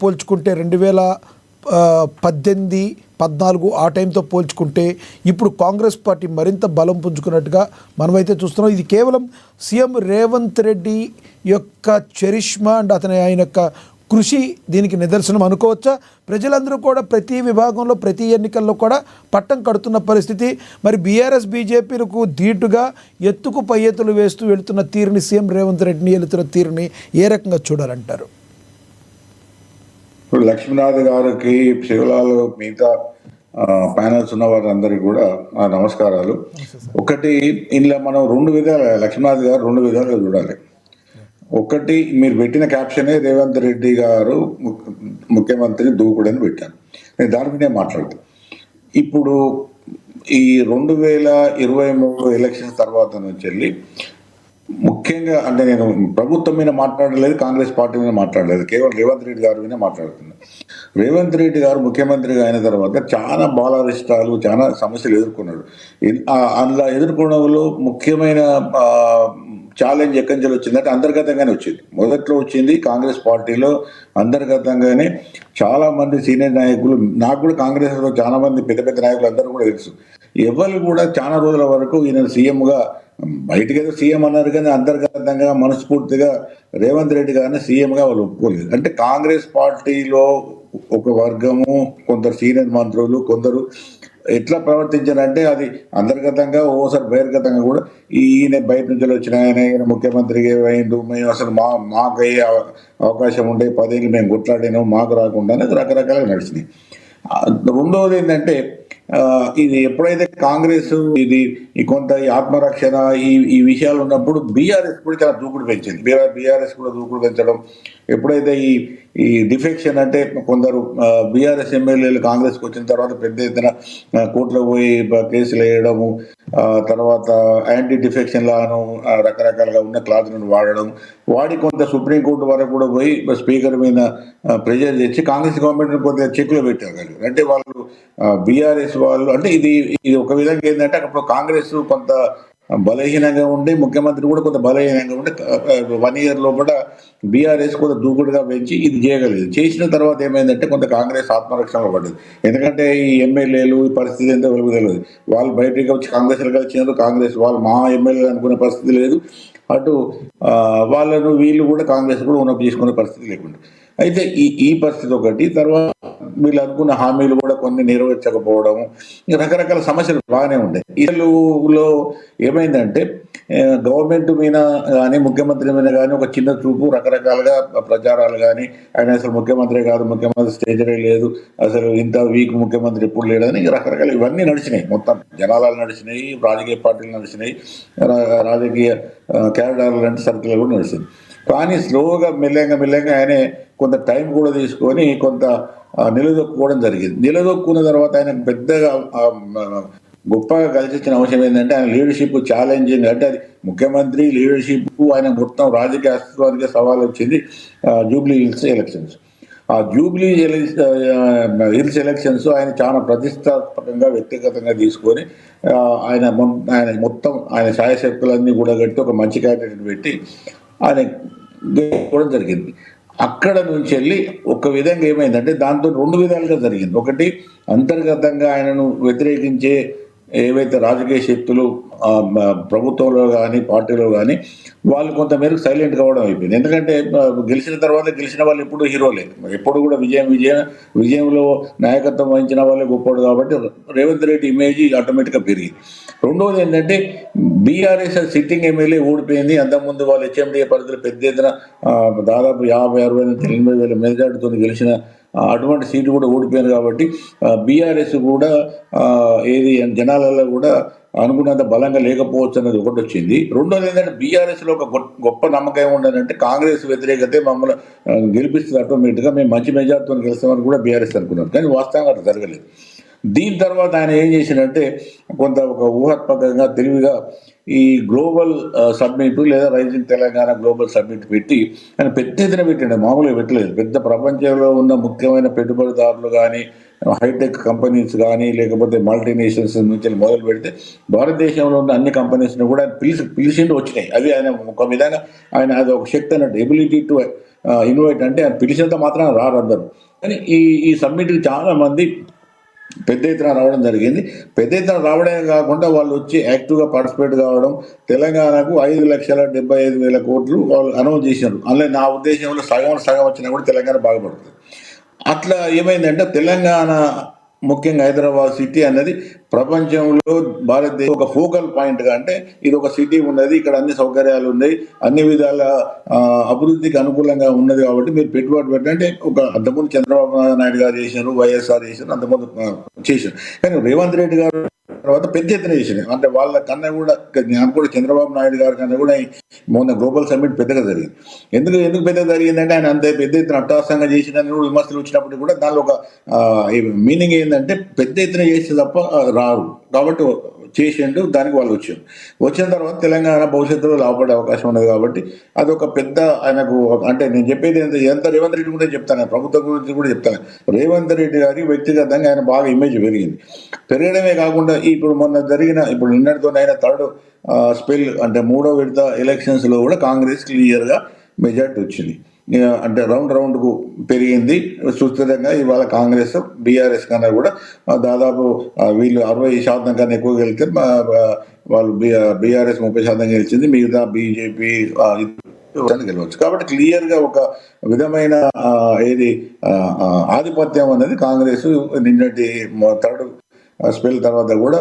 పోల్చుకుంటే 2018, 14 ఆ టైంతో పోల్చుకుంటే ఇప్పుడు కాంగ్రెస్ పార్టీ మరింత బలం పుంజుకున్నట్టుగా మనమైతే చూస్తున్నాం. ఇది కేవలం సీఎం రేవంత్ రెడ్డి యొక్క చరిష్మా అండ్ ఆయన యొక్క కృషి దీనికి నిదర్శనం అనుకోవచ్చా? ప్రజలందరూ కూడా ప్రతి విభాగంలో ప్రతి ఎన్నికల్లో కూడా పట్టం కడుతున్న పరిస్థితి. మరి బీఆర్ఎస్ బీజేపీలకు ధీటుగా ఎత్తుకు పై ఎత్తులు వేస్తూ వెళుతున్న తీరుని, సీఎం రేవంత్ రెడ్డిని వెళుతున్న తీరుని ఏ రకంగా చూడాలంటారు? ఇప్పుడు లక్ష్మీనాథ్ గారికి, శివలాల్, మిగతా ప్యానల్స్ ఉన్న వారందరికీ కూడా నమస్కారాలు. ఒకటి, ఇందులో మనం రెండు విధాలు, లక్ష్మీనాథ్ గారు రెండు విధాలుగా చూడాలి. ఒకటి, మీరు పెట్టిన క్యాప్షనే రేవంత్ రెడ్డి గారు ముఖ్యమంత్రి దూకుడని పెట్టాను. నేను దాని మీద మాట్లాడతాను. ఇప్పుడు ఈ 2023 ఎలక్షన్స్ తర్వాత నుంచి వెళ్ళి ముఖ్యంగా అంటే నేను ప్రభుత్వం మీద మాట్లాడలేదు, కాంగ్రెస్ పార్టీ మీద మాట్లాడలేదు, కేవలం రేవంత్ రెడ్డి గారి మీద మాట్లాడుతున్నాను. రేవంత్ రెడ్డి గారు ముఖ్యమంత్రిగా అయిన తర్వాత చాలా బాలారిష్టాలు, చాలా సమస్యలు ఎదుర్కొన్నాడు. అందులో ఎదుర్కొనడంలో ముఖ్యమైన ఛాలెంజ్ ఎక్కడి నుంచి వచ్చిందంటే అంతర్గతంగానే వచ్చింది. మొదట్లో వచ్చింది కాంగ్రెస్ పార్టీలో అంతర్గతంగానే. చాలా మంది సీనియర్ నాయకులు, నాకు కూడా కాంగ్రెస్లో చాలా మంది పెద్ద పెద్ద నాయకులు అందరూ కూడా తెలుసు. ఎవరు కూడా చాలా రోజుల వరకు ఈయన సీఎంగా, బయటకేదో సీఎం అన్నారు కానీ అంతర్గతంగా మనస్ఫూర్తిగా రేవంత్ రెడ్డి గారిని సీఎంగా వాళ్ళు ఒప్పుకోలేదు. అంటే కాంగ్రెస్ పార్టీలో ఒక వర్గము, కొందరు సీనియర్ మంత్రులు, కొందరు ఎట్లా ప్రవర్తించారంటే అది అంతర్గతంగా, ఓసారి బహిర్గతంగా కూడా ఈయన బయట నుంచి వచ్చిన ఆయన ముఖ్యమంత్రిగా అయిండు, మేము అసలు మాకు అయ్యే అవకాశం ఉండే 10 ఏళ్ళు మేము కొట్లాడినాం, మాకు రాకుండా అనేది రకరకాలుగా నడిచినాయి. రెండవది ఏంటంటే ఇది ఎప్పుడైతే కాంగ్రెస్ ఇది కొంత ఆత్మరక్షణ ఈ విషయాలు ఉన్నప్పుడు బీఆర్ఎస్ కూడా చాలా దూకుడు పెంచింది. బీఆర్ఎస్ కూడా దూకుడు పెంచడం, ఎప్పుడైతే ఈ డిఫెక్షన్ అంటే కొందరు బీఆర్ఎస్ ఎమ్మెల్యేలు కాంగ్రెస్కి వచ్చిన తర్వాత పెద్ద ఎత్తున కోర్టులో పోయి కేసులు వేయడము, తర్వాత యాంటీ డిఫెక్షన్ లాను రకరకాలుగా ఉన్న క్లాత్లను వాడి కొంత సుప్రీంకోర్టు వరకు కూడా పోయి స్పీకర్ మీద ప్రెజర్ చేసి కాంగ్రెస్ గవర్నమెంట్ కొంత చెక్కులు పెట్టారు. అంటే వాళ్ళు బీఆర్ఎస్ వాళ్ళు అంటే ఇది ఒక విధంగా ఏంటంటే అప్పుడు కాంగ్రెస్ కొంత బలహీనంగా ఉండి, ముఖ్యమంత్రి కూడా కొంత బలహీనంగా ఉండి 1 ఇయర్ లోపల బీఆర్ఎస్ కొంత దూకుడుగా పెంచి ఇది చేయగలిగింది. చేసిన తర్వాత ఏమైందంటే కొంత కాంగ్రెస్ ఆత్మరక్షణలో పడ్డది. ఎందుకంటే ఈ ఎమ్మెల్యేలు ఈ పరిస్థితి ఎంతో వెలుగు తెలియదు. వాళ్ళు బయటకు వచ్చి కాంగ్రెస్లో కలిసినారు, కాంగ్రెస్ వాళ్ళు మా ఎమ్మెల్యేలు అనుకునే పరిస్థితి లేదు, అటు వాళ్ళను వీళ్ళు కూడా కాంగ్రెస్ కూడా ఉన్నప్పుడు తీసుకునే పరిస్థితి లేకుండా. అయితే ఈ పరిస్థితి ఒకటి. తర్వాత వీళ్ళు అనుకున్న హామీలు కూడా కొన్ని నెరవేర్చకపోవడము, రకరకాల సమస్యలు బాగానే ఉంటాయి. వీళ్ళలో ఏమైందంటే గవర్నమెంట్ మీద కానీ, ముఖ్యమంత్రి మీద కానీ ఒక చిన్న చూపు, రకరకాలుగా ప్రచారాలు కానీ, ఆయన అసలు ముఖ్యమంత్రి కాదు, ముఖ్యమంత్రి స్టేజరే లేదు, అసలు ఇంత వీక్ ముఖ్యమంత్రి ఎప్పుడు లేడని రకరకాల ఇవన్నీ నడిచినాయి. మొత్తం జనాలు నడిచినాయి, రాజకీయ పార్టీలు నడిచినాయి, రాజకీయ క్యాడర్లు లాంటి సర్కిల్ కూడా నడిచింది. కానీ స్లోగా మెల్లగా ఆయన కొంత టైం కూడా తీసుకొని కొంత నిలదొక్కుకోవడం జరిగింది. నిలదొక్కున్న తర్వాత ఆయన పెద్దగా గొప్పగా కలిసిన అంశం ఏంటంటే ఆయన లీడర్షిప్ ఛాలెంజింగ్. అంటే అది ముఖ్యమంత్రి లీడర్షిప్ ఆయన మొత్తం రాజకీయ అస్తిత్వానికి సవాల్ వచ్చింది జూబ్లీ హిల్స్ ఎలక్షన్స్. ఆ జూబ్లీ హిల్స్ ఎలక్షన్స్ ఆయన చాలా ప్రతిష్టాత్మకంగా వ్యక్తిగతంగా తీసుకొని ఆయన మొత్తం ఆయన శాయశక్తులన్నీ కూడా కట్టి ఒక మంచి క్యాండిడేట్ పెట్టి ఆయన గెలుచుకోవడం జరిగింది. అక్కడ నుంచి వెళ్ళి ఒక విధంగా ఏమైందంటే దాంతో 2 విధాలుగా జరిగింది. ఒకటి, అంతర్గతంగా ఆయనను వ్యతిరేకించే ఏవైతే రాజకీయ శక్తులు ప్రభుత్వంలో కానీ పార్టీలో కానీ వాళ్ళు కొంతమేరకు సైలెంట్ కావడం అయిపోయింది. ఎందుకంటే గెలిచిన తర్వాత గెలిచిన వాళ్ళు ఎప్పుడు హీరోలే, ఎప్పుడు కూడా విజయంలో నాయకత్వం వహించిన వాళ్ళే గొప్పడు. కాబట్టి రేవంత్ రెడ్డి ఇమేజ్ ఆటోమేటిక్గా పెరిగింది. రెండవది ఏంటంటే బీఆర్ఎస్ సిట్టింగ్ ఎమ్మెల్యే ఓడిపోయింది. అంతకుముందు వాళ్ళు హెచ్ఎండిఏ పరిధిలో పెద్ద ఎత్తున దాదాపు 50-60 నుంచి 80,000 మెజార్టీతో గెలిచిన అటువంటి సీటు కూడా ఓడిపోయారు. కాబట్టి బీఆర్ఎస్ కూడా ఏది జనాలలో కూడా అనుకున్నంత బలంగా లేకపోవచ్చు అనేది ఒకటి వచ్చింది. రెండోది ఏంటంటే బీఆర్ఎస్లో ఒక గొప్ప నమ్మకం ఏముండదంటే కాంగ్రెస్ వ్యతిరేకతే మమ్మల్ని గెలిపిస్తుంది, ఆటోమేటిక్గా మేము మంచి మెజార్టీతో గెలుస్తామని కూడా బీఆర్ఎస్ అనుకున్నారు. కానీ వాస్తవంగా అట్లా జరగలేదు. దీని తర్వాత ఆయన ఏం చేసినంటే కొంత ఒక ఊహాత్మకంగా తెలివిగా ఈ గ్లోబల్ సబ్మిట్ లేదా రైజింగ్ తెలంగాణ గ్లోబల్ సబ్మిట్ పెట్టి ఆయన పెద్ద ఎత్తున పెట్టండి, మామూలుగా పెట్టలేదు. పెద్ద ప్రపంచంలో ఉన్న ముఖ్యమైన పెట్టుబడిదారులు కానీ, హైటెక్ కంపెనీస్ కానీ, లేకపోతే మల్టీనేషనల్స్ నుంచి మొదలు పెడితే భారతదేశంలో ఉన్న అన్ని కంపెనీస్ని కూడా పిలిచిండి వచ్చినాయి. అవి ఆయన ఒక విధంగా ఆయన అది ఒక శక్తి అన్నట్టు, ఎబిలిటీ టు ఇన్వైట్ అంటే పిలిచినంత మాత్రం రారు అందరు. కానీ ఈ సమ్మిట్కి చాలా మంది పెద్ద ఎత్తున రావడం జరిగింది. పెద్ద ఎత్తున రావడమే కాకుండా వాళ్ళు వచ్చి యాక్టివ్గా పార్టిసిపేట్ కావడం, తెలంగాణకు 5,75,000 కోట్లు వాళ్ళు అనౌన్స్ చేసినారు. అందులో నా ఉద్దేశంలో సగం వచ్చినా కూడా తెలంగాణ బాగుపడుతుంది. అట్లా ఏమైందంటే తెలంగాణ ముఖ్యంగా హైదరాబాద్ సిటీ అనేది ప్రపంచంలో భారతదేశం ఒక ఫోకల్ పాయింట్గా, అంటే ఇది ఒక సిటీ ఉన్నది, ఇక్కడ అన్ని సౌకర్యాలు ఉన్నాయి, అన్ని విధాల అభివృద్ధికి అనుకూలంగా ఉన్నది కాబట్టి మీరు పెట్టుబడి పెట్టంటే ఒక అంతకుముందు చంద్రబాబు నాయుడు గారు చేశారు, వైఎస్ఆర్ చేశారు, అంతకుముందు చేశారు. కానీ రేవంత్ రెడ్డి గారు తర్వాత పెద్ద ఎత్తున చేసినాయి. అంటే వాళ్ళ కన్నా కూడా నాకు కూడా చంద్రబాబు నాయుడు గారి కన్నా కూడా మొన్న గ్లోబల్ సమ్మిట్ పెద్దగా జరిగింది. ఎందుకు పెద్దగా జరిగిందంటే ఆయన అంతే పెద్ద ఎత్తున అట్టహాసంగా చేసిందని కూడా విమర్శలు వచ్చినప్పుడు కూడా దానిలో ఒక మీనింగ్ ఏంటంటే పెద్ద ఎత్తున చేస్తే తప్ప రారు కాబట్టి చేసిండు, దానికి వాళ్ళు వచ్చిన తర్వాత తెలంగాణ భవిష్యత్తులో లాభపడే అవకాశం ఉన్నది. కాబట్టి అదొక పెద్ద ఆయనకు, అంటే నేను చెప్పేది ఎంత రేవంత్ రెడ్డి కూడా చెప్తాను, ప్రభుత్వం గురించి కూడా చెప్తాను. రేవంత్ రెడ్డి గారికి వ్యక్తిగతంగా ఆయన బాగా ఇమేజ్ పెరగడమే కాకుండా ఇప్పుడు ఇప్పుడు నిన్నటితోనైనా థర్డ్ స్పెల్ అంటే 3వ విడత ఎలక్షన్స్లో కూడా కాంగ్రెస్ క్లియర్గా మెజార్టీ వచ్చింది. అంటే రౌండ్కు పెరిగింది సుస్థిరంగా. ఇవాళ కాంగ్రెస్ బీఆర్ఎస్ కన్నా కూడా దాదాపు వీళ్ళు 60% కన్నా ఎక్కువ గెలిస్తే వాళ్ళు బీఆర్ఎస్ 30% గెలిచింది, మిగతా బీజేపీ గెలవచ్చు. కాబట్టి క్లియర్గా ఒక విధమైన ఆధిపత్యం అనేది కాంగ్రెస్ నిన్నటి థర్డ్ స్పెల్ తర్వాత కూడా